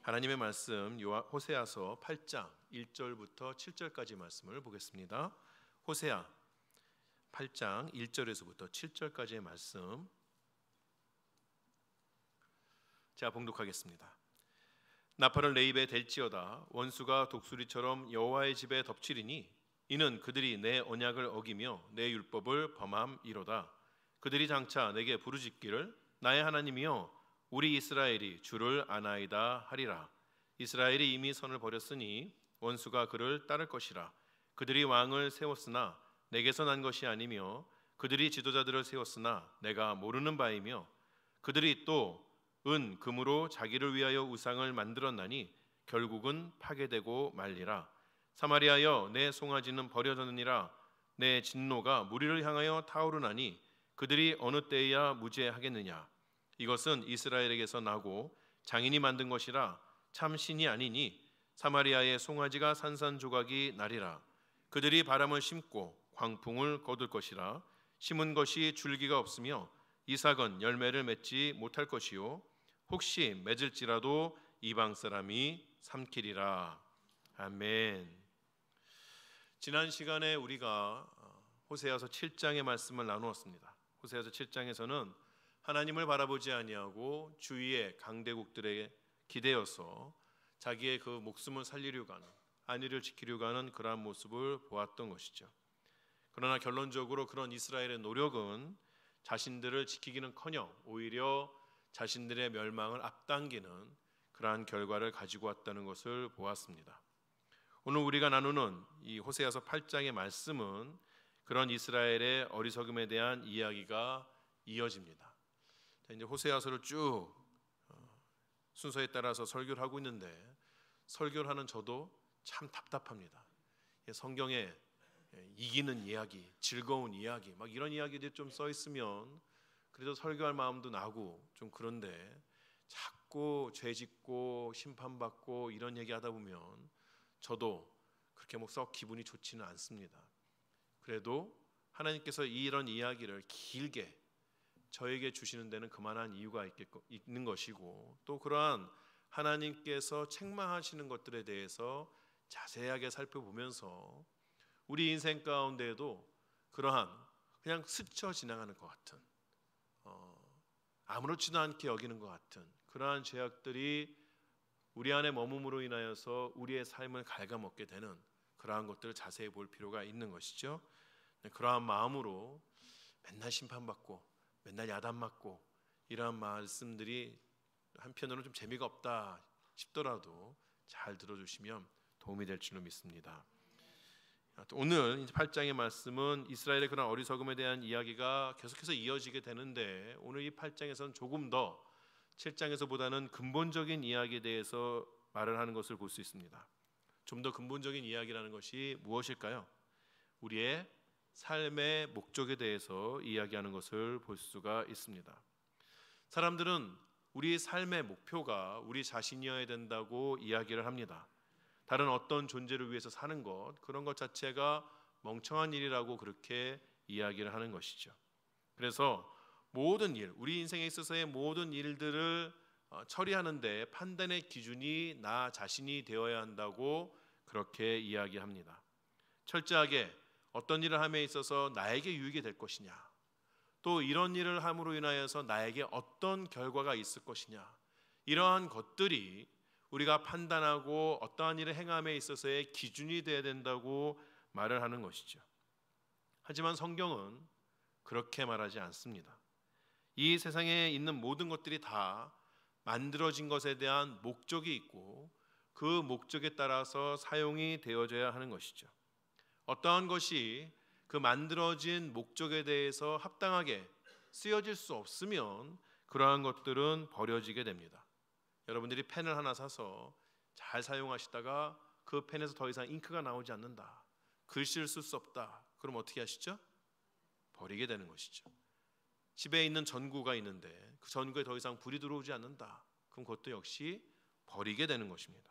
하나님의 말씀 호세아서 8장 1절부터 7절까지 말씀을 보겠습니다. 호세아 8장 1절에서부터 7절까지의 말씀 제가 봉독하겠습니다. 나팔을 내 입에 댈지어다. 원수가 독수리처럼 여호와의 집에 덮치리니 이는 그들이 내 언약을 어기며 내 율법을 범함이로다. 그들이 장차 내게 부르짖기를 나의 하나님이여 우리 이스라엘이 주를 아나이다 하리라. 이스라엘이 이미 선을 버렸으니 원수가 그를 따를 것이라. 그들이 왕을 세웠으나 내게서 난 것이 아니며 그들이 지도자들을 세웠으나 내가 모르는 바이며 그들이 또 은 금으로 자기를 위하여 우상을 만들었나니 결국은 파괴되고 말리라. 사마리아여 내 송아지는 버려졌느니라. 내 진노가 무리를 향하여 타오르나니 그들이 어느 때에야 무죄하겠느냐. 이것은 이스라엘에게서 나고 장인이 만든 것이라 참 신이 아니니 사마리아의 송아지가 산산조각이 나리라. 그들이 바람을 심고 광풍을 거둘 것이라. 심은 것이 줄기가 없으며 이삭은 열매를 맺지 못할 것이요 혹시 맺을지라도 이방 사람이 삼키리라. 아멘. 지난 시간에 우리가 호세아서 7장의 말씀을 나누었습니다. 호세아서 7장에서는 하나님을 바라보지 아니하고 주위의 강대국들에게 기대어서 자기의 그 목숨을 살리려고 하는, 안위를 지키려고 하는 그러한 모습을 보았던 것이죠. 그러나 결론적으로 그런 이스라엘의 노력은 자신들을 지키기는커녕 오히려 자신들의 멸망을 앞당기는 그러한 결과를 가지고 왔다는 것을 보았습니다. 오늘 우리가 나누는 이 호세아서 8장의 말씀은 그런 이스라엘의 어리석음에 대한 이야기가 이어집니다. 이제 호세아서를 쭉 순서에 따라서 설교를 하고 있는데 설교를 하는 저도 참 답답합니다. 성경에 이기는 이야기, 즐거운 이야기, 막 이런 이야기들이 좀 써 있으면 그래도 설교할 마음도 나고 좀 그런데 자꾸 죄짓고 심판받고 이런 얘기하다 보면 저도 그렇게 뭐 썩 기분이 좋지는 않습니다. 그래도 하나님께서 이런 이야기를 길게 저에게 주시는 데는 그만한 이유가 있는 것이고 또 그러한 하나님께서 책망하시는 것들에 대해서 자세하게 살펴보면서 우리 인생 가운데에도 그러한 그냥 스쳐 지나가는 것 같은 아무렇지도 않게 여기는 것 같은 그러한 죄악들이 우리 안에 머금으로 인하여서 우리의 삶을 갉아먹게 되는 그러한 것들을 자세히 볼 필요가 있는 것이죠. 그러한 마음으로 맨날 심판받고 맨날 야단맞고 이러한 말씀들이 한편으로는 좀 재미가 없다 싶더라도 잘 들어주시면 도움이 될 줄로 믿습니다. 오늘 8장의 말씀은 이스라엘의 그런 어리석음에 대한 이야기가 계속해서 이어지게 되는데 오늘 이 8장에서는 조금 더 7장에서보다는 근본적인 이야기에 대해서 말을 하는 것을 볼 수 있습니다. 좀 더 근본적인 이야기라는 것이 무엇일까요? 우리의 삶의 목적에 대해서 이야기하는 것을 볼 수가 있습니다. 사람들은 우리 삶의 목표가 우리 자신이어야 된다고 이야기를 합니다. 다른 어떤 존재를 위해서 사는 것, 그런 것 자체가 멍청한 일이라고 그렇게 이야기를 하는 것이죠. 그래서 모든 일, 우리 인생에 있어서의 모든 일들을 처리하는데 판단의 기준이 나 자신이 되어야 한다고 그렇게 이야기합니다. 철저하게 어떤 일을 함에 있어서 나에게 유익이 될 것이냐, 또 이런 일을 함으로 인하여서 나에게 어떤 결과가 있을 것이냐, 이러한 것들이 우리가 판단하고 어떠한 일을 행함에 있어서의 기준이 되어야 된다고 말을 하는 것이죠. 하지만 성경은 그렇게 말하지 않습니다. 이 세상에 있는 모든 것들이 다 만들어진 것에 대한 목적이 있고 그 목적에 따라서 사용이 되어져야 하는 것이죠. 어떠한 것이 그 만들어진 목적에 대해서 합당하게 쓰여질 수 없으면 그러한 것들은 버려지게 됩니다. 여러분들이 펜을 하나 사서 잘 사용하시다가 그 펜에서 더 이상 잉크가 나오지 않는다, 글씨를 쓸 수 없다, 그럼 어떻게 하시죠? 버리게 되는 것이죠. 집에 있는 전구가 있는데 그 전구에 더 이상 불이 들어오지 않는다, 그럼 그것도 역시 버리게 되는 것입니다.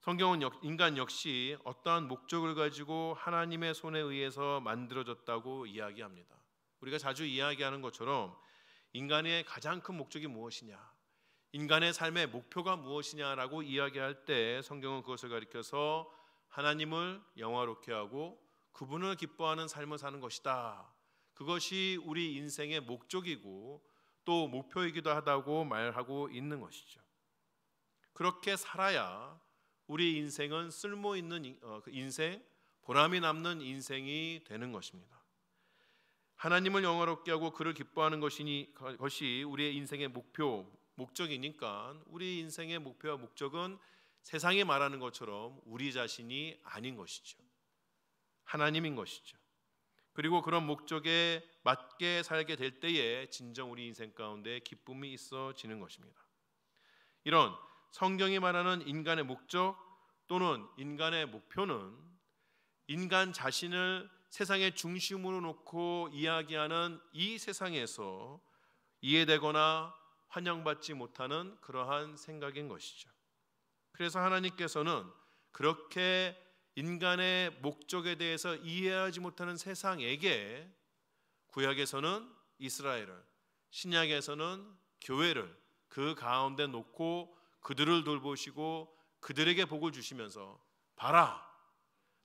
성경은 인간 역시 어떠한 목적을 가지고 하나님의 손에 의해서 만들어졌다고 이야기합니다. 우리가 자주 이야기하는 것처럼 인간의 가장 큰 목적이 무엇이냐? 인간의 삶의 목표가 무엇이냐라고 이야기할 때 성경은 그것을 가리켜서 하나님을 영화롭게 하고 그분을 기뻐하는 삶을 사는 것이다. 그것이 우리 인생의 목적이고 또 목표이기도 하다고 말하고 있는 것이죠. 그렇게 살아야 우리 인생은 쓸모 있는 인생, 보람이 남는 인생이 되는 것입니다. 하나님을 영화롭게 하고 그를 기뻐하는 것이 우리의 인생의 목적이니까 우리 인생의 목표와 목적은 세상이 말하는 것처럼 우리 자신이 아닌 것이죠. 하나님인 것이죠. 그리고 그런 목적에 맞게 살게 될 때에 진정 우리 인생 가운데 기쁨이 있어지는 것입니다. 이런 성경이 말하는 인간의 목적 또는 인간의 목표는 인간 자신을 세상의 중심으로 놓고 이야기하는 이 세상에서 이해되거나 환영받지 못하는 그러한 생각인 것이죠. 그래서 하나님께서는 그렇게 인간의 목적에 대해서 이해하지 못하는 세상에게 구약에서는 이스라엘을, 신약에서는 교회를 그 가운데 놓고 그들을 돌보시고 그들에게 복을 주시면서 봐라,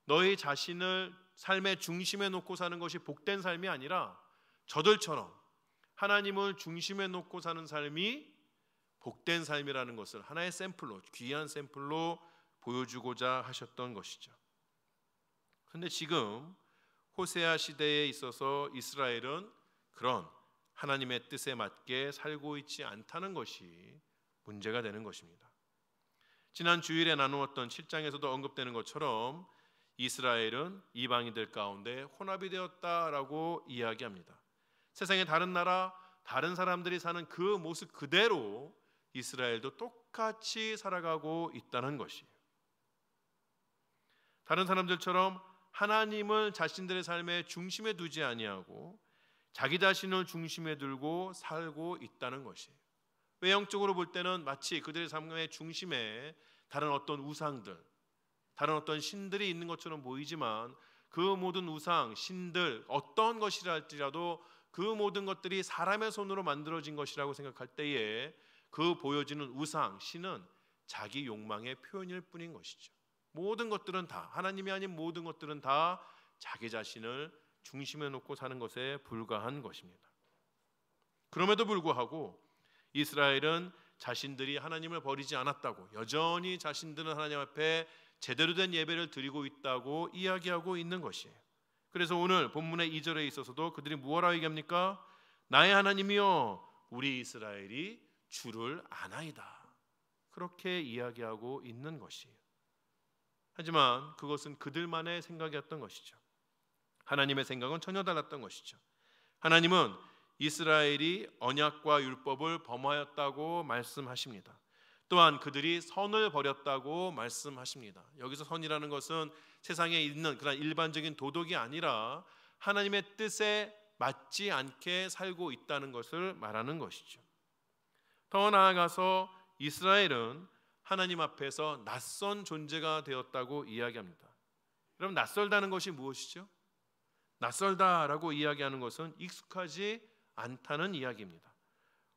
너희 자신을 삶의 중심에 놓고 사는 것이 복된 삶이 아니라 저들처럼 하나님을 중심에 놓고 사는 삶이 복된 삶이라는 것을 하나의 샘플로, 귀한 샘플로 보여주고자 하셨던 것이죠. 그런데 지금 호세아 시대에 있어서 이스라엘은 그런 하나님의 뜻에 맞게 살고 있지 않다는 것이 문제가 되는 것입니다. 지난 주일에 나누었던 7장에서도 언급되는 것처럼 이스라엘은 이방인들 가운데 혼합이 되었다라고 이야기합니다. 세상의 다른 나라, 다른 사람들이 사는 그 모습 그대로 이스라엘도 똑같이 살아가고 있다는 것이에요. 다른 사람들처럼 하나님을 자신들의 삶의 중심에 두지 아니하고 자기 자신을 중심에 두고 살고 있다는 것이에요. 외형적으로 볼 때는 마치 그들의 삶의 중심에 다른 어떤 우상들, 다른 어떤 신들이 있는 것처럼 보이지만 그 모든 우상, 신들, 어떤 것이라 할지라도 그 모든 것들이 사람의 손으로 만들어진 것이라고 생각할 때에 그 보여지는 우상, 신은 자기 욕망의 표현일 뿐인 것이죠. 모든 것들은 다, 하나님이 아닌 모든 것들은 다 자기 자신을 중심에 놓고 사는 것에 불과한 것입니다. 그럼에도 불구하고 이스라엘은 자신들이 하나님을 버리지 않았다고, 여전히 자신들은 하나님 앞에 제대로 된 예배를 드리고 있다고 이야기하고 있는 것이에요. 그래서 오늘 본문의 2절에 있어서도 그들이 무엇라고 얘기합니까? 나의 하나님이여 우리 이스라엘이 주를 아나이다. 그렇게 이야기하고 있는 것이에요. 하지만 그것은 그들만의 생각이었던 것이죠. 하나님의 생각은 전혀 달랐던 것이죠. 하나님은 이스라엘이 언약과 율법을 범하였다고 말씀하십니다. 또한 그들이 선을 버렸다고 말씀하십니다. 여기서 선이라는 것은 세상에 있는 그런 일반적인 도덕이 아니라 하나님의 뜻에 맞지 않게 살고 있다는 것을 말하는 것이죠. 더 나아가서 이스라엘은 하나님 앞에서 낯선 존재가 되었다고 이야기합니다. 그럼 낯설다는 것이 무엇이죠? 낯설다라고 이야기하는 것은 익숙하지 않다는 이야기입니다.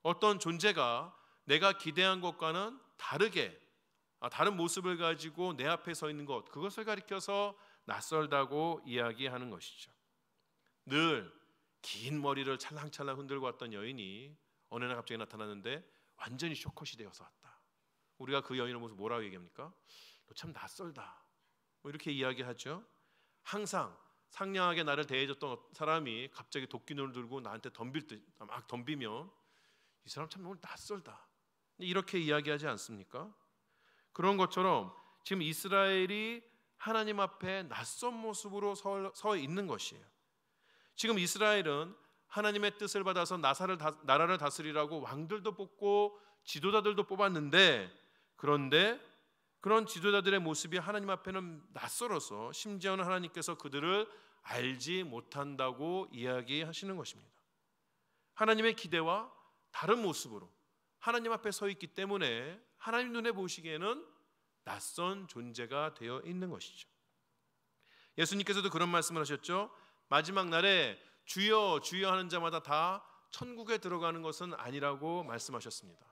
어떤 존재가 내가 기대한 것과는 다르게 다른 모습을 가지고 내 앞에 서 있는 것, 그것을 가리켜서 낯설다고 이야기하는 것이죠. 늘 긴 머리를 찰랑찰랑 흔들고 왔던 여인이 어느 날 갑자기 나타났는데 완전히 쇼컷이 되어서 왔다. 우리가 그 여인의 모습 뭐라고 얘기합니까? 너 참 낯설다, 뭐 이렇게 이야기하죠. 항상 상냥하게 나를 대해줬던 사람이 갑자기 도끼눈을 들고 나한테 덤빌 때 막 덤비면 이 사람 참 오늘 낯설다, 이렇게 이야기하지 않습니까? 그런 것처럼 지금 이스라엘이 하나님 앞에 낯선 모습으로 서 있는 것이에요. 지금 이스라엘은 하나님의 뜻을 받아서 나라를 다스리라고 왕들도 뽑고 지도자들도 뽑았는데, 그런데 그런 지도자들의 모습이 하나님 앞에는 낯설어서 심지어는 하나님께서 그들을 알지 못한다고 이야기하시는 것입니다. 하나님의 기대와 다른 모습으로 하나님 앞에 서 있기 때문에 하나님 눈에 보시기에는 낯선 존재가 되어 있는 것이죠. 예수님께서도 그런 말씀을 하셨죠. 마지막 날에 주여 주여 하는 자마다 다 천국에 들어가는 것은 아니라고 말씀하셨습니다.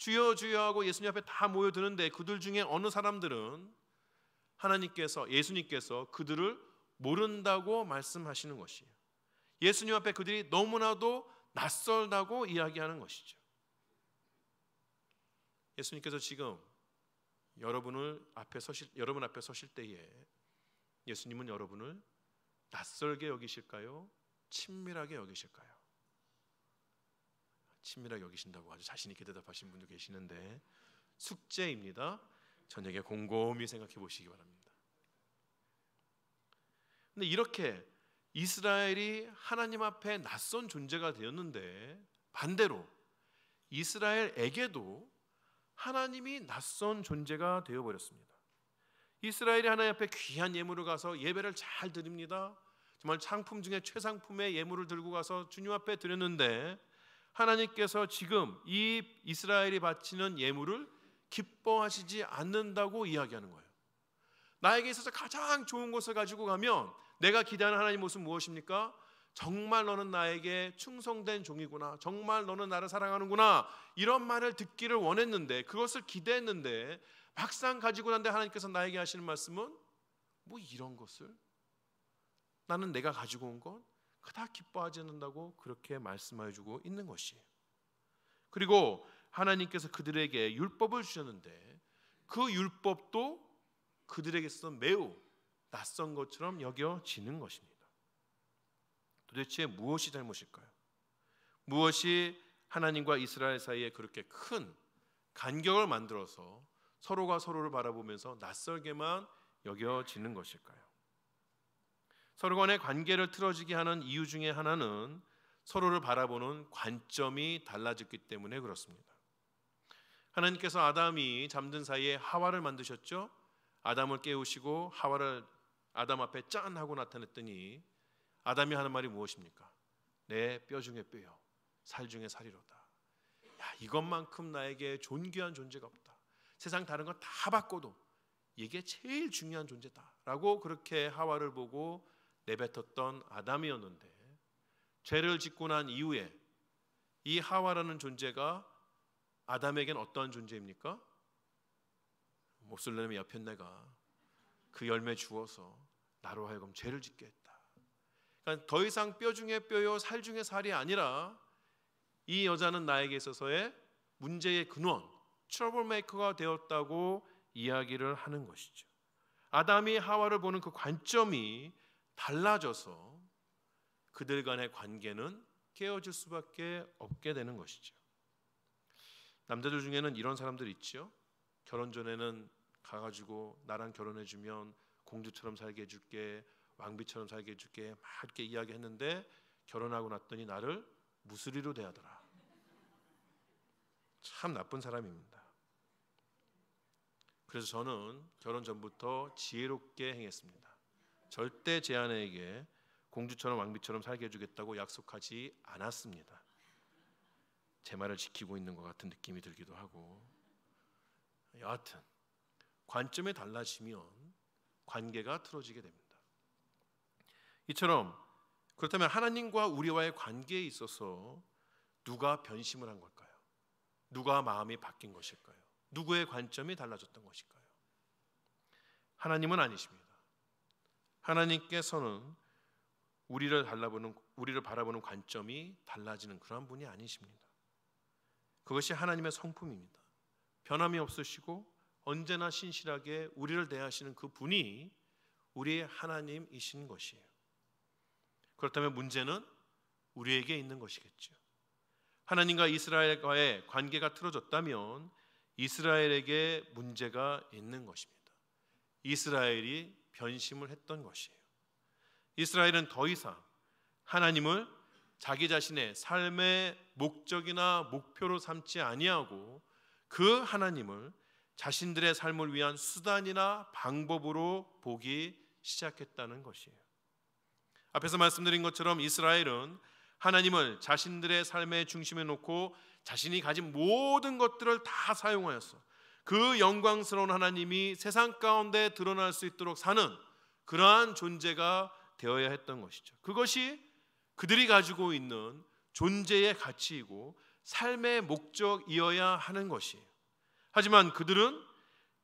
주여 주여 하고 예수님 앞에 다 모여드는데 그들 중에 어느 사람들은 예수님께서 그들을 모른다고 말씀하시는 것이에요. 예수님 앞에 그들이 너무나도 낯설다고 이야기하는 것이죠. 예수님께서 지금 여러분 앞에 서실 때에 예수님은 여러분을 낯설게 여기실까요? 친밀하게 여기실까요? 친밀하게 여기신다고 아주 자신 있게 대답하신 분도 계시는데 숙제입니다. 저녁에 곰곰이 생각해 보시기 바랍니다. 근데 이렇게 이스라엘이 하나님 앞에 낯선 존재가 되었는데 반대로 이스라엘에게도 하나님이 낯선 존재가 되어버렸습니다. 이스라엘이 하나님 앞에 귀한 예물을 가서 예배를 잘 드립니다. 정말 상품 중에 최상품의 예물을 들고 가서 주님 앞에 드렸는데 하나님께서 지금 이 이스라엘이 바치는 예물을 기뻐하시지 않는다고 이야기하는 거예요. 나에게 있어서 가장 좋은 것을 가지고 가면 내가 기대하는 하나님 모습은 무엇입니까? 정말 너는 나에게 충성된 종이구나, 정말 너는 나를 사랑하는구나, 이런 말을 듣기를 원했는데, 그것을 기대했는데 막상 가지고 난데 하나님께서 나에게 하시는 말씀은 뭐 이런 것을 나는 내가 가지고 온 건 그닥 기뻐하지 않는다고 그렇게 말씀해 주고 있는 것이에요. 그리고 하나님께서 그들에게 율법을 주셨는데 그 율법도 그들에게서 매우 낯선 것처럼 여겨지는 것입니다. 도대체 무엇이 잘못일까요? 무엇이 하나님과 이스라엘 사이에 그렇게 큰 간격을 만들어서 서로가 서로를 바라보면서 낯설게만 여겨지는 것일까요? 서로 간의 관계를 틀어지게 하는 이유 중에 하나는 서로를 바라보는 관점이 달라졌기 때문에 그렇습니다. 하나님께서 아담이 잠든 사이에 하와를 만드셨죠. 아담을 깨우시고 하와를 아담 앞에 짠 하고 나타냈더니 아담이 하는 말이 무엇입니까? 내 뼈 중에 뼈요, 살 중에 살이로다. 야, 이것만큼 나에게 존귀한 존재가 없다. 세상 다른 건 다 바꿔도 이게 제일 중요한 존재다라고 그렇게 하와를 보고 내뱉었던 아담이었는데, 죄를 짓고 난 이후에 이 하와라는 존재가 아담에겐 어떠한 존재입니까? 몹쓸 놈의 여편네가 그 열매 주어서 나로 하여금 죄를 짓게 했다. 그러니까 더 이상 뼈 중에 뼈요, 살 중에 살이 아니라 이 여자는 나에게 있어서의 문제의 근원, 트러블 메이커가 되었다고 이야기를 하는 것이죠. 아담이 하와를 보는 그 관점이 달라져서 그들 간의 관계는 깨어질 수밖에 없게 되는 것이죠. 남자들 중에는 이런 사람들 있죠. 결혼 전에는 가가지고 나랑 결혼해주면 공주처럼 살게 해줄게, 왕비처럼 살게 해줄게 막 이렇게 이야기했는데 결혼하고 났더니 나를 무수리로 대하더라. 참 나쁜 사람입니다. 그래서 저는 결혼 전부터 지혜롭게 행했습니다. 절대 제 아내에게 공주처럼 왕비처럼 살게 해주겠다고 약속하지 않았습니다. 제 말을 지키고 있는 것 같은 느낌이 들기도 하고, 여하튼 관점이 달라지면 관계가 틀어지게 됩니다. 이처럼 그렇다면 하나님과 우리와의 관계에 있어서 누가 변심을 한 걸까요? 누가 마음이 바뀐 것일까요? 누구의 관점이 달라졌던 것일까요? 하나님은 아니십니다. 하나님께서는 우리를 바라보는 관점이 달라지는 그런 분이 아니십니다. 그것이 하나님의 성품입니다. 변함이 없으시고 언제나 신실하게 우리를 대하시는 그 분이 우리의 하나님이신 것이에요. 그렇다면 문제는 우리에게 있는 것이겠죠. 하나님과 이스라엘과의 관계가 틀어졌다면 이스라엘에게 문제가 있는 것입니다. 이스라엘이 변심을 했던 것이에요. 이스라엘은 더 이상 하나님을 자기 자신의 삶의 목적이나 목표로 삼지 아니하고 그 하나님을 자신들의 삶을 위한 수단이나 방법으로 보기 시작했다는 것이에요. 앞에서 말씀드린 것처럼 이스라엘은 하나님을 자신들의 삶의 중심에 놓고 자신이 가진 모든 것들을 다 사용하였어 그 영광스러운 하나님이 세상 가운데 드러날 수 있도록 사는 그러한 존재가 되어야 했던 것이죠. 그것이 그들이 가지고 있는 존재의 가치이고 삶의 목적이어야 하는 것이에요. 하지만 그들은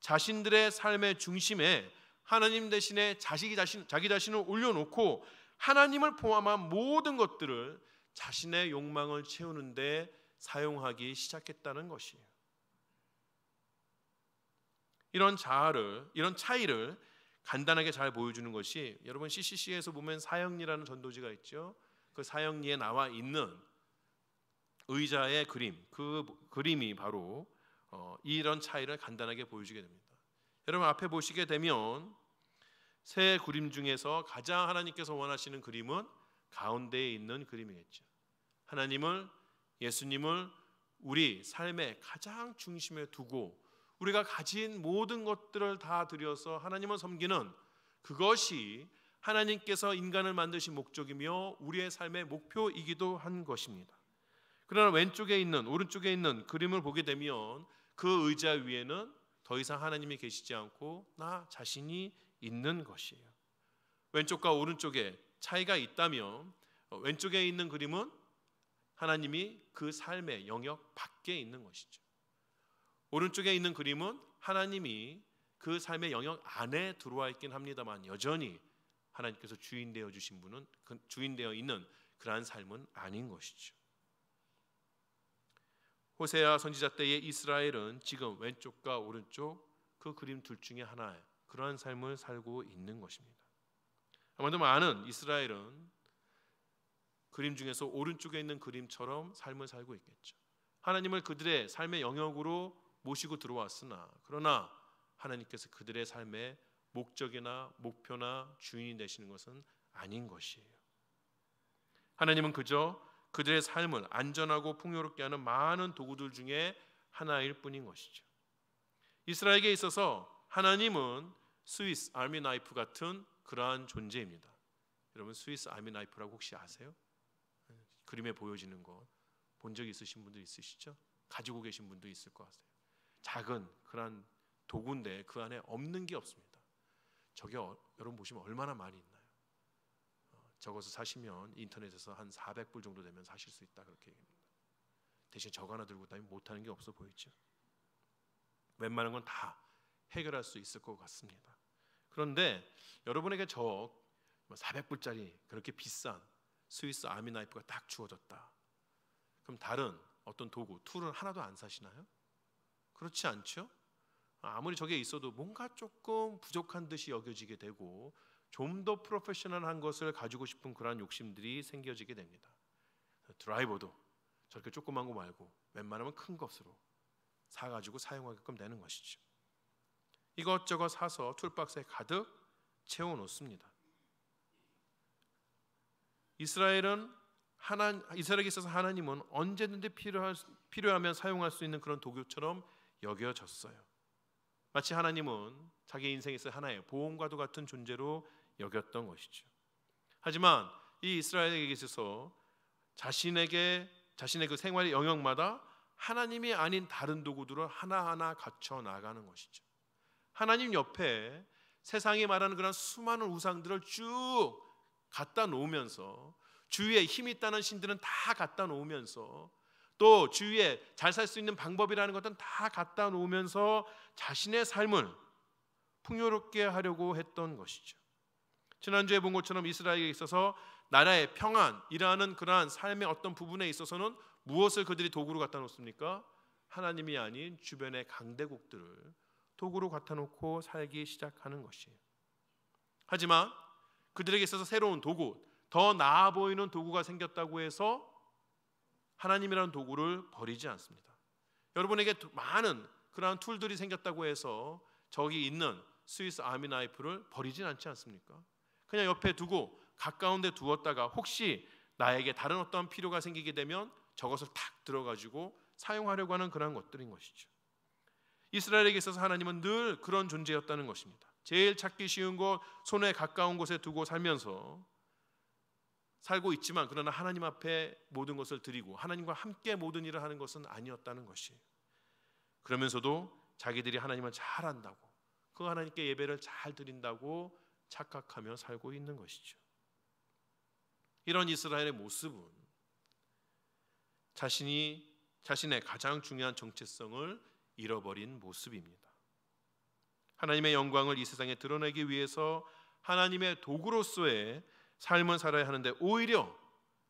자신들의 삶의 중심에 하나님 대신에 자기 자신을 올려놓고 하나님을 포함한 모든 것들을 자신의 욕망을 채우는데 사용하기 시작했다는 것이에요. 이런 차이를 간단하게 잘 보여주는 것이, 여러분 CCC에서 보면 사형리라는 전도지가 있죠. 그 사형리에 나와 있는 의자의 그림, 그 그림이 바로 이런 차이를 간단하게 보여주게 됩니다. 여러분 앞에 보시게 되면 세 그림 중에서 가장 하나님께서 원하시는 그림은 가운데에 있는 그림이겠죠. 예수님을 우리 삶의 가장 중심에 두고 우리가 가진 모든 것들을 다 들여서 하나님을 섬기는 그것이 하나님께서 인간을 만드신 목적이며 우리의 삶의 목표이기도 한 것입니다. 그러나 오른쪽에 있는 그림을 보게 되면 그 의자 위에는 더 이상 하나님이 계시지 않고 나 자신이 있는 것이에요. 왼쪽과 오른쪽에 차이가 있다면 왼쪽에 있는 그림은 하나님이 그 삶의 영역 밖에 있는 것이죠. 오른쪽에 있는 그림은 하나님이 그 삶의 영역 안에 들어와 있긴 합니다만 여전히 하나님께서 주인되어 주신 분은 주인되어 있는 그러한 삶은 아닌 것이죠. 호세아 선지자 때의 이스라엘은 지금 왼쪽과 오른쪽 그 그림 둘 중에 하나의 그러한 삶을 살고 있는 것입니다. 아마도 많은 이스라엘은 그림 중에서 오른쪽에 있는 그림처럼 삶을 살고 있겠죠. 하나님을 그들의 삶의 영역으로 모시고 들어왔으나 그러나 하나님께서 그들의 삶의 목적이나 목표나 주인이 되시는 것은 아닌 것이에요. 하나님은 그저 그들의 삶을 안전하고 풍요롭게 하는 많은 도구들 중에 하나일 뿐인 것이죠. 이스라엘에게 있어서 하나님은 스위스 아미 나이프 같은 그러한 존재입니다. 여러분 스위스 아미 나이프라고 혹시 아세요? 그림에 보여지는 거 본 적 있으신 분들 있으시죠? 가지고 계신 분도 있을 것 같아요. 작은 그러한 도구인데 그 안에 없는 게 없습니다. 저게 여러분 보시면 얼마나 많이 있나요? 적어서 사시면 인터넷에서 한 400불 정도 되면 사실 수 있다 그렇게 얘기합니다. 대신 저거 하나 들고 다니면 못하는 게 없어 보이죠? 웬만한 건 다 해결할 수 있을 것 같습니다. 그런데 여러분에게 저 400불짜리 그렇게 비싼 스위스 아미 나이프가 딱 주어졌다. 그럼 다른 어떤 도구, 툴은 하나도 안 사시나요? 그렇지 않죠? 아무리 저게 있어도 뭔가 조금 부족한 듯이 여겨지게 되고 좀 더 프로페셔널한 것을 가지고 싶은 그런 욕심들이 생겨지게 됩니다. 드라이버도 저렇게 조그만 거 말고 웬만하면 큰 것으로 사가지고 사용하게끔 되는 것이죠. 이것저것 사서 툴박스에 가득 채워놓습니다. 이스라엘에게 있어서 하나님은 언제든지 필요하면 사용할 수 있는 그런 도구처럼 여겨졌어요. 마치 하나님은 자기 인생에서 하나의 보험과도 같은 존재로 여겼던 것이죠. 하지만 이 이스라엘에게 있어서 자신의 그 생활의 영역마다 하나님이 아닌 다른 도구들을 하나하나 갖춰 나가는 것이죠. 하나님 옆에 세상이 말하는 그런 수많은 우상들을 쭉 갖다 놓으면서 주위에 힘 있다는 신들은 다 갖다 놓으면서 또 주위에 잘 살 수 있는 방법이라는 것들은 다 갖다 놓으면서 자신의 삶을 풍요롭게 하려고 했던 것이죠. 지난주에 본 것처럼 이스라엘에 있어서 나라의 평안이라는 그러한 삶의 어떤 부분에 있어서는 무엇을 그들이 도구로 갖다 놓습니까? 하나님이 아닌 주변의 강대국들을 도구로 갖다 놓고 살기 시작하는 것이에요. 하지만 그들에게 있어서 새로운 도구, 더 나아 보이는 도구가 생겼다고 해서 하나님이라는 도구를 버리지 않습니다. 여러분에게 많은 그러한 툴들이 생겼다고 해서 저기 있는 스위스 아미 나이프를 버리진 않지 않습니까? 그냥 옆에 두고 가까운 데 두었다가 혹시 나에게 다른 어떤 필요가 생기게 되면 저것을 탁 들어가지고 사용하려고 하는 그런 것들인 것이죠. 이스라엘에게 있어서 하나님은 늘 그런 존재였다는 것입니다. 제일 찾기 쉬운 곳, 손에 가까운 곳에 두고 살고 있지만 그러나 하나님 앞에 모든 것을 드리고 하나님과 함께 모든 일을 하는 것은 아니었다는 것이에요. 그러면서도 자기들이 하나님을 잘 안다고, 그 하나님께 예배를 잘 드린다고 착각하며 살고 있는 것이죠. 이런 이스라엘의 모습은 자신이 자신의 가장 중요한 정체성을 잃어버린 모습입니다. 하나님의 영광을 이 세상에 드러내기 위해서 하나님의 도구로서의 삶을 살아야 하는데 오히려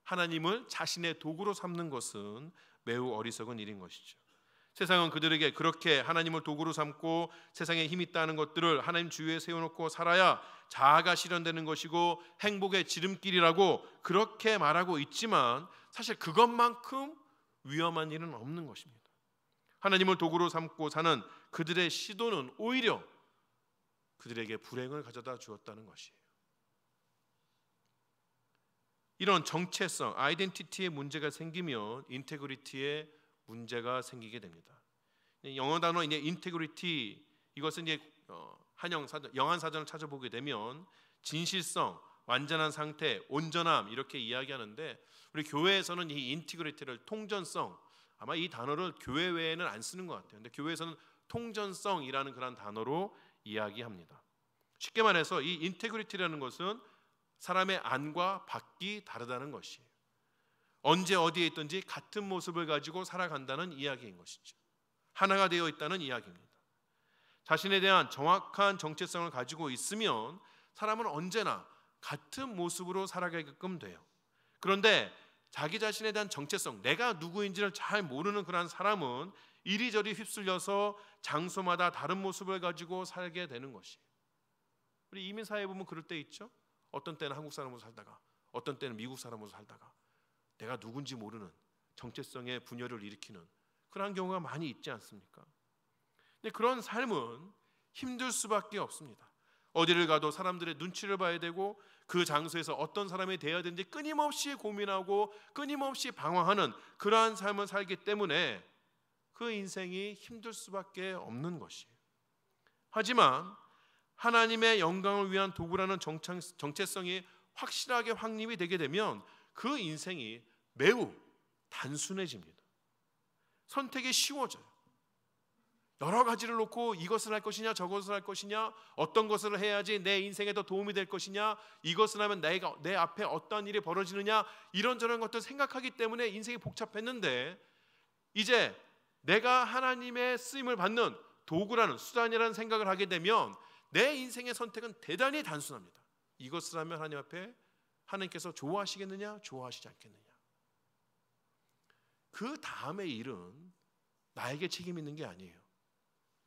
하나님을 자신의 도구로 삼는 것은 매우 어리석은 일인 것이죠. 세상은 그들에게 그렇게 하나님을 도구로 삼고 세상에 힘 있다는 것들을 하나님 주위에 세워놓고 살아야 자아가 실현되는 것이고 행복의 지름길이라고 그렇게 말하고 있지만 사실 그것만큼 위험한 일은 없는 것입니다. 하나님을 도구로 삼고 사는 그들의 시도는 오히려 그들에게 불행을 가져다 주었다는 것이에요. 이런 정체성, 아이덴티티에 문제가 생기면 인테그리티에 문제가 생기게 됩니다. 영어 단어 이제 인테그리티, 이것은 이제 영한 사전을 찾아보게 되면 진실성, 완전한 상태, 온전함 이렇게 이야기하는데 우리 교회에서는 이 인테그리티를 통전성, 아마 이 단어를 교회 외에는 안 쓰는 것 같아요. 근데 교회에서는 통전성이라는 그런 단어로 이야기합니다. 쉽게 말해서 이 인테그리티라는 것은 사람의 안과 밖이 다르다는 것이에요. 언제 어디에 있든지 같은 모습을 가지고 살아간다는 이야기인 것이죠. 하나가 되어 있다는 이야기입니다. 자신에 대한 정확한 정체성을 가지고 있으면 사람은 언제나 같은 모습으로 살아가게끔 돼요. 그런데 자기 자신에 대한 정체성, 내가 누구인지를 잘 모르는 그런 사람은 이리저리 휩쓸려서 장소마다 다른 모습을 가지고 살게 되는 것이에요. 우리 이민사회에 보면 그럴 때 있죠. 어떤 때는 한국 사람으로 살다가 어떤 때는 미국 사람으로 살다가 내가 누군지 모르는 정체성의 분열을 일으키는 그런 경우가 많이 있지 않습니까? 근데 그런 삶은 힘들 수밖에 없습니다. 어디를 가도 사람들의 눈치를 봐야 되고 그 장소에서 어떤 사람이 되어야 되는지 끊임없이 고민하고 끊임없이 방황하는 그러한 삶을 살기 때문에 그 인생이 힘들 수밖에 없는 것이에요. 하지만 하나님의 영광을 위한 도구라는 정체성이 확실하게 확립이 되게 되면 그 인생이 매우 단순해집니다. 선택이 쉬워져요. 여러 가지를 놓고 이것을 할 것이냐 저것을 할 것이냐, 어떤 것을 해야지 내 인생에 더 도움이 될 것이냐, 이것을 하면 내 앞에 어떤 일이 벌어지느냐, 이런저런 것들 생각하기 때문에 인생이 복잡했는데 이제 내가 하나님의 쓰임을 받는 도구라는 수단이라는 생각을 하게 되면 내 인생의 선택은 대단히 단순합니다. 이것을 하면 하나님 앞에 하나님께서 좋아하시겠느냐 좋아하시지 않겠느냐, 그 다음의 일은 나에게 책임이 있는 게 아니에요.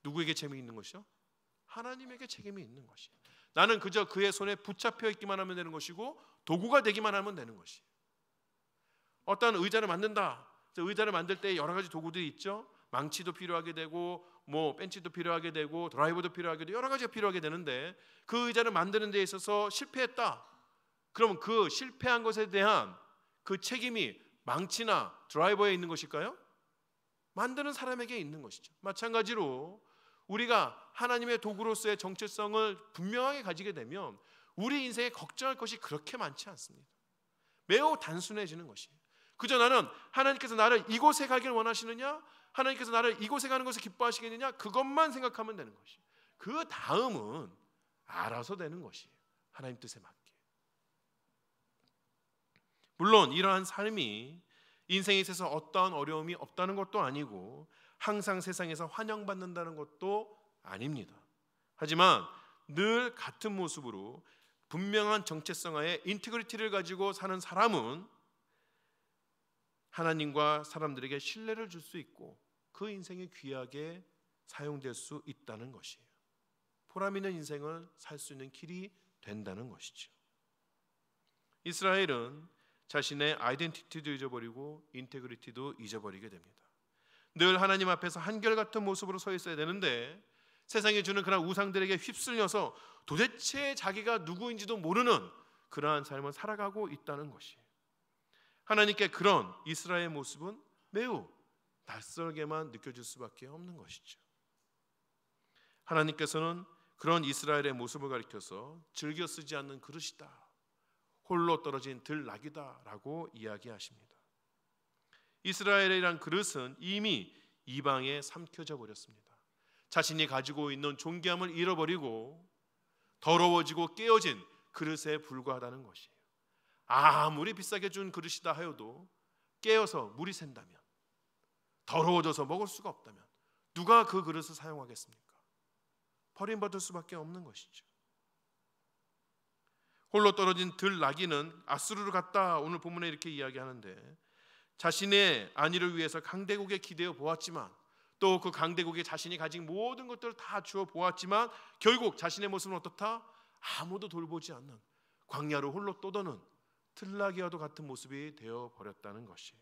누구에게 책임이 있는 것이요? 하나님에게 책임이 있는 것이에요. 나는 그저 그의 손에 붙잡혀 있기만 하면 되는 것이고 도구가 되기만 하면 되는 것이에요. 어떤 의자를 만든다. 의자를 만들 때 여러 가지 도구들이 있죠. 망치도 필요하게 되고 벤치도 필요하게 되고 드라이버도 필요하게 되고 여러 가지가 필요하게 되는데 그 의자를 만드는 데 있어서 실패했다. 그러면 그 실패한 것에 대한 그 책임이 망치나 드라이버에 있는 것일까요? 만드는 사람에게 있는 것이죠. 마찬가지로 우리가 하나님의 도구로서의 정체성을 분명하게 가지게 되면 우리 인생에 걱정할 것이 그렇게 많지 않습니다. 매우 단순해지는 것이에요. 그저 나는 하나님께서 나를 이곳에 가길 원하시느냐, 하나님께서 나를 이곳에 가는 것을 기뻐하시겠느냐, 그것만 생각하면 되는 것이에요. 그 다음은 알아서 되는 것이에요. 하나님 뜻에 맞게. 물론 이러한 삶이 인생에 있어서 어떠한 어려움이 없다는 것도 아니고 항상 세상에서 환영받는다는 것도 아닙니다. 하지만 늘 같은 모습으로 분명한 정체성 하에 인테그리티를 가지고 사는 사람은 하나님과 사람들에게 신뢰를 줄 수 있고 그 인생이 귀하게 사용될 수 있다는 것이에요. 보람 있는 인생을 살 수 있는 길이 된다는 것이죠. 이스라엘은 자신의 아이덴티티도 잊어버리고 인테그리티도 잊어버리게 됩니다. 늘 하나님 앞에서 한결같은 모습으로 서 있어야 되는데 세상이 주는 그런 우상들에게 휩쓸려서 도대체 자기가 누구인지도 모르는 그러한 삶을 살아가고 있다는 것이에요. 하나님께 그런 이스라엘의 모습은 매우 낯설게만 느껴질 수밖에 없는 것이죠. 하나님께서는 그런 이스라엘의 모습을 가리켜서 즐겨 쓰지 않는 그릇이다, 홀로 떨어진 들나귀다라고 이야기하십니다. 이스라엘이란 그릇은 이미 이방에 삼켜져 버렸습니다. 자신이 가지고 있는 존귀함을 잃어버리고 더러워지고 깨어진 그릇에 불과하다는 것이에요. 아무리 비싸게 준 그릇이다 하여도 깨어서 물이 샌다면, 더러워져서 먹을 수가 없다면 누가 그 그릇을 사용하겠습니까? 버림받을 수밖에 없는 것이죠. 홀로 떨어진 들나귀는 앗수르를 갔다, 오늘 본문에 이렇게 이야기하는데, 자신의 안위를 위해서 강대국에 기대어 보았지만, 또 그 강대국에 자신이 가진 모든 것들을 다 주어 보았지만 결국 자신의 모습은 어떻다? 아무도 돌보지 않는 광야로 홀로 떠도는 들나귀와도 같은 모습이 되어버렸다는 것이에요.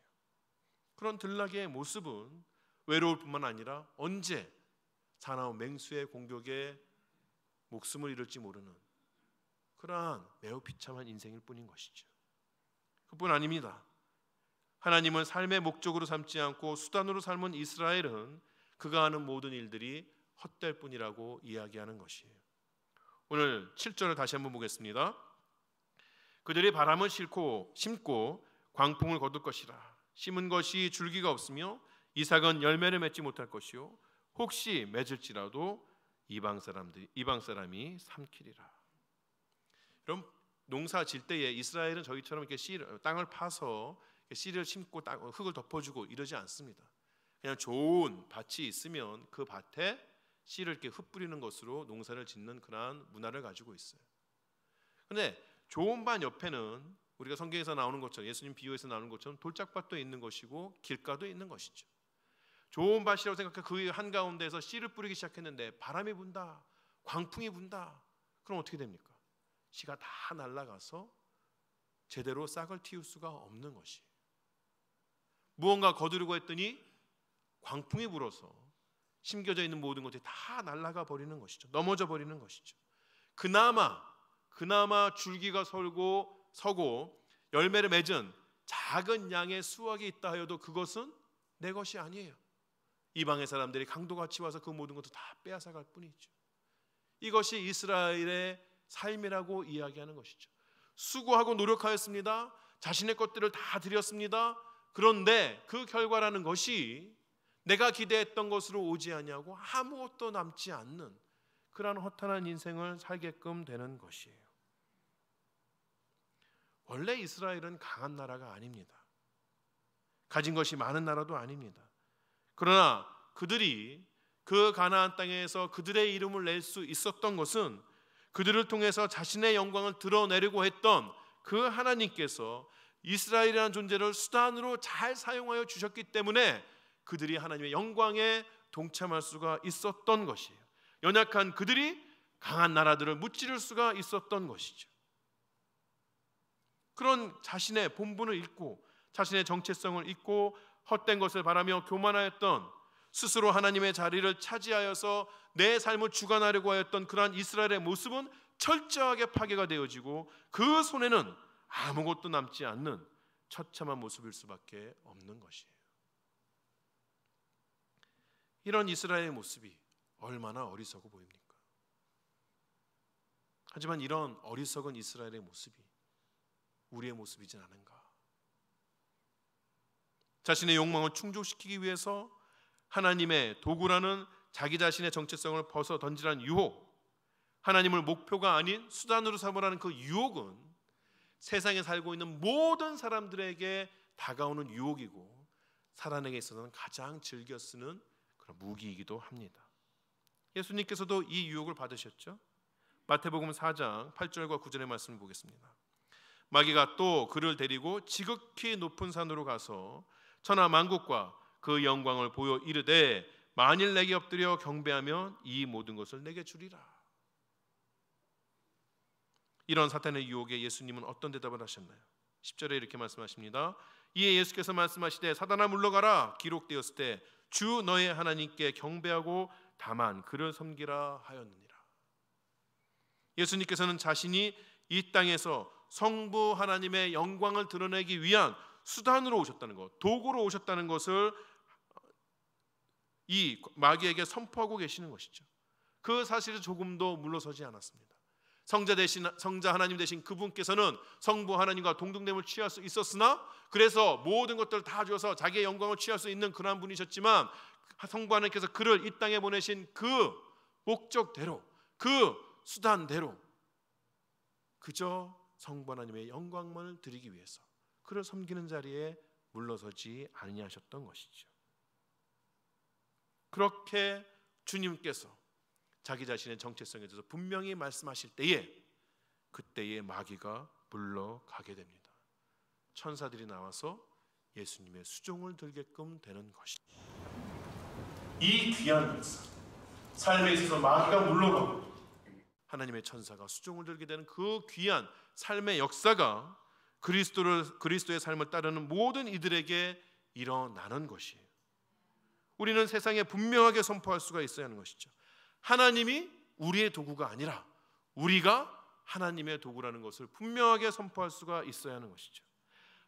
그런 들나귀의 모습은 외로울 뿐만 아니라 언제 사나운 맹수의 공격에 목숨을 잃을지 모르는 그러한 매우 비참한 인생일 뿐인 것이죠. 그뿐 아닙니다. 하나님은 삶의 목적으로 삼지 않고 수단으로 삶은 이스라엘은 그가 하는 모든 일들이 헛될 뿐이라고 이야기하는 것이에요. 오늘 7절을 다시 한번 보겠습니다. 그들이 바람을 심고 광풍을 거둘 것이라. 심은 것이 줄기가 없으며 이삭은 열매를 맺지 못할 것이요 혹시 맺을지라도 이방 사람이 삼키리라. 그럼 농사 질 때에 이스라엘은 저희처럼 이렇게 땅을 파서 씨를 심고 흙을 덮어주고 이러지 않습니다. 그냥 좋은 밭이 있으면 그 밭에 씨를 이렇게 흩뿌리는 것으로 농사를 짓는 그러한 문화를 가지고 있어요. 그런데 좋은 밭 옆에는 우리가 성경에서 나오는 것처럼, 예수님 비유에서 나오는 것처럼 돌짝밭도 있는 것이고 길가도 있는 것이죠. 좋은 밭이라고 생각해 그 한가운데에서 씨를 뿌리기 시작했는데 바람이 분다, 광풍이 분다. 그럼 어떻게 됩니까? 씨가 다 날아가서 제대로 싹을 틔울 수가 없는 것이에요. 무언가 거두려고 했더니 광풍이 불어서 심겨져 있는 모든 것들이 다 날아가 버리는 것이죠. 넘어져 버리는 것이죠. 그나마 줄기가 서고 열매를 맺은 작은 양의 수확이 있다 하여도 그것은 내 것이 아니에요. 이방의 사람들이 강도같이 와서 그 모든 것도 다 빼앗아갈 뿐이죠. 이것이 이스라엘의 삶이라고 이야기하는 것이죠. 수고하고 노력하였습니다. 자신의 것들을 다 드렸습니다. 그런데 그 결과라는 것이 내가 기대했던 것으로 오지 아니하고 아무것도 남지 않는 그러한 허탄한 인생을 살게끔 되는 것이에요. 원래 이스라엘은 강한 나라가 아닙니다. 가진 것이 많은 나라도 아닙니다. 그러나 그들이 그 가나안 땅에서 그들의 이름을 낼 수 있었던 것은 그들을 통해서 자신의 영광을 드러내려고 했던 그 하나님께서 이스라엘이라는 존재를 수단으로 잘 사용하여 주셨기 때문에 그들이 하나님의 영광에 동참할 수가 있었던 것이에요. 연약한 그들이 강한 나라들을 무찌를 수가 있었던 것이죠. 그런 자신의 본분을 잊고 자신의 정체성을 잊고 헛된 것을 바라며 교만하였던, 스스로 하나님의 자리를 차지하여서 내 삶을 주관하려고 하였던 그러한 이스라엘의 모습은 철저하게 파괴가 되어지고 그 손에는 아무것도 남지 않는 처참한 모습일 수밖에 없는 것이에요. 이런 이스라엘의 모습이 얼마나 어리석어 보입니까? 하지만 이런 어리석은 이스라엘의 모습이 우리의 모습이진 않은가? 자신의 욕망을 충족시키기 위해서 하나님의 도구라는 자기 자신의 정체성을 벗어 던지라는 유혹, 하나님을 목표가 아닌 수단으로 삼으라는 그 유혹은 세상에 살고 있는 모든 사람들에게 다가오는 유혹이고 사람에게 있어서는 가장 즐겨 쓰는 그런 무기이기도 합니다. 예수님께서도 이 유혹을 받으셨죠. 마태복음 4장 8절과 9절의 말씀을 보겠습니다. 마귀가 또 그를 데리고 지극히 높은 산으로 가서 천하 만국과 그 영광을 보여 이르되 만일 내게 엎드려 경배하면 이 모든 것을 내게 주리라. 이런 사탄의 유혹에 예수님은 어떤 대답을 하셨나요? 10절에 이렇게 말씀하십니다. 이에 예수께서 말씀하시되 사단아 물러가라. 기록되었을 때 주 너의 하나님께 경배하고 다만 그를 섬기라 하였느니라. 예수님께서는 자신이 이 땅에서 성부 하나님의 영광을 드러내기 위한 수단으로 오셨다는 것, 도구로 오셨다는 것을 이 마귀에게 선포하고 계시는 것이죠. 그 사실을 조금도 물러서지 않았습니다. 성자 하나님 되신 그분께서는 성부 하나님과 동등됨을 취할 수 있었으나, 그래서 모든 것들을 다 주어서 자기의 영광을 취할 수 있는 그러한 분이셨지만, 성부 하나님께서 그를 이 땅에 보내신 그 목적대로, 그 수단대로 그저 성부 하나님의 영광만을 드리기 위해서 그를 섬기는 자리에 물러서지 아니하셨던 것이죠. 그렇게 주님께서 자기 자신의 정체성에 대해서 분명히 말씀하실 때에 그때에 마귀가 물러가게 됩니다. 천사들이 나와서 예수님의 수종을 들게끔 되는 것입니다. 이 귀한 역사, 삶에 있어서 마귀가 물러가고 하나님의 천사가 수종을 들게 되는 그 귀한 삶의 역사가 그리스도의 삶을 따르는 모든 이들에게 일어나는 것이에요. 우리는 세상에 분명하게 선포할 수가 있어야 하는 것이죠. 하나님이 우리의 도구가 아니라 우리가 하나님의 도구라는 것을 분명하게 선포할 수가 있어야 하는 것이죠.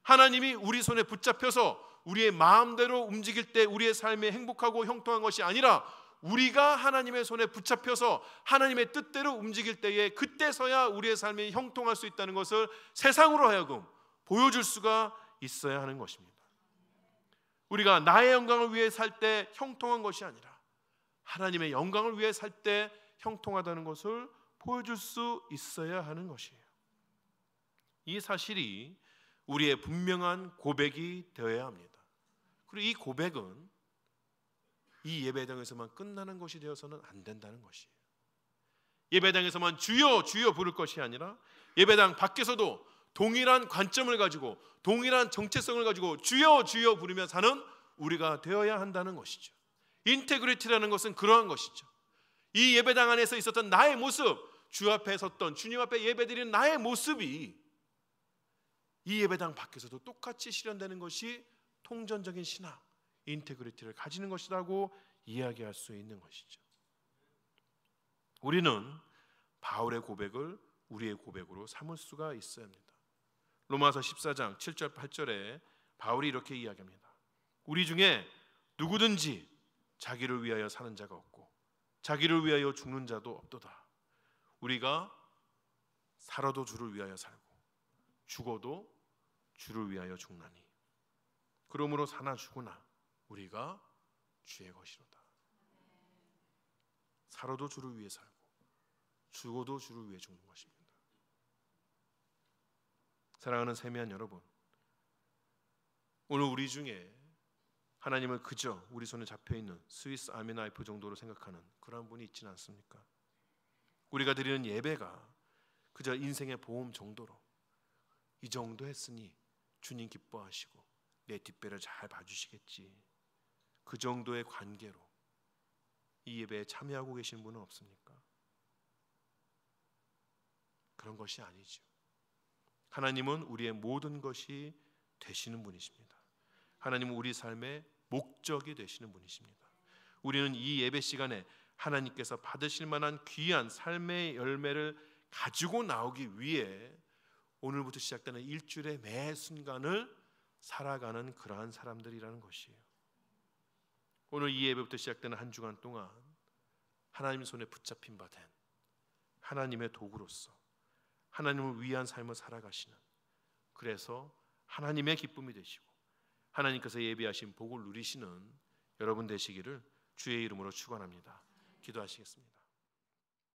하나님이 우리 손에 붙잡혀서 우리의 마음대로 움직일 때 우리의 삶이 행복하고 형통한 것이 아니라 우리가 하나님의 손에 붙잡혀서 하나님의 뜻대로 움직일 때에 그때서야 우리의 삶이 형통할 수 있다는 것을 세상으로 하여금 보여줄 수가 있어야 하는 것입니다. 우리가 나의 영광을 위해 살 때 형통한 것이 아니라 하나님의 영광을 위해 살 때 형통하다는 것을 보여줄 수 있어야 하는 것이에요. 이 사실이 우리의 분명한 고백이 되어야 합니다. 그리고 이 고백은 이 예배당에서만 끝나는 것이 되어서는 안 된다는 것이에요. 예배당에서만 주여 주여 부를 것이 아니라 예배당 밖에서도 동일한 관점을 가지고 동일한 정체성을 가지고 주여 주여 부르며 사는 우리가 되어야 한다는 것이죠. 인테그리티라는 것은 그러한 것이죠. 이 예배당 안에서 있었던 나의 모습, 주 앞에 섰던 주님 앞에 예배드리는 나의 모습이 이 예배당 밖에서도 똑같이 실현되는 것이 통전적인 신앙, 인테그리티를 가지는 것이라고 이야기할 수 있는 것이죠. 우리는 바울의 고백을 우리의 고백으로 삼을 수가 있어야 합니다. 로마서 14장 7절 8절에 바울이 이렇게 이야기합니다. 우리 중에 누구든지 자기를 위하여 사는 자가 없고 자기를 위하여 죽는 자도 없도다. 우리가 살아도 주를 위하여 살고 죽어도 주를 위하여 죽나니 그러므로 사나 죽으나 우리가 주의 것이로다. 살아도 주를 위해 살고 죽어도 주를 위해 죽는 것입니다. 사랑하는 세미한 여러분, 오늘 우리 중에 하나님을 그저 우리 손에 잡혀있는 스위스 아미 나이프 정도로 생각하는 그런 분이 있지는 않습니까? 우리가 드리는 예배가 그저 인생의 보험 정도로 이 정도 했으니 주님 기뻐하시고 내 뒷배를 잘 봐주시겠지, 그 정도의 관계로 이 예배에 참여하고 계신 분은 없습니까? 그런 것이 아니죠. 하나님은 우리의 모든 것이 되시는 분이십니다. 하나님은 우리 삶의 목적이 되시는 분이십니다. 우리는 이 예배 시간에 하나님께서 받으실 만한 귀한 삶의 열매를 가지고 나오기 위해 오늘부터 시작되는 일주일의 매 순간을 살아가는 그러한 사람들이라는 것이에요. 오늘 이 예배부터 시작되는 한 주간 동안 하나님 손에 붙잡힌 바 된 하나님의 도구로서 하나님을 위한 삶을 살아가시는, 그래서 하나님의 기쁨이 되시고 하나님께서 예비하신 복을 누리시는 여러분 되시기를 주의 이름으로 축원합니다. 기도하시겠습니다.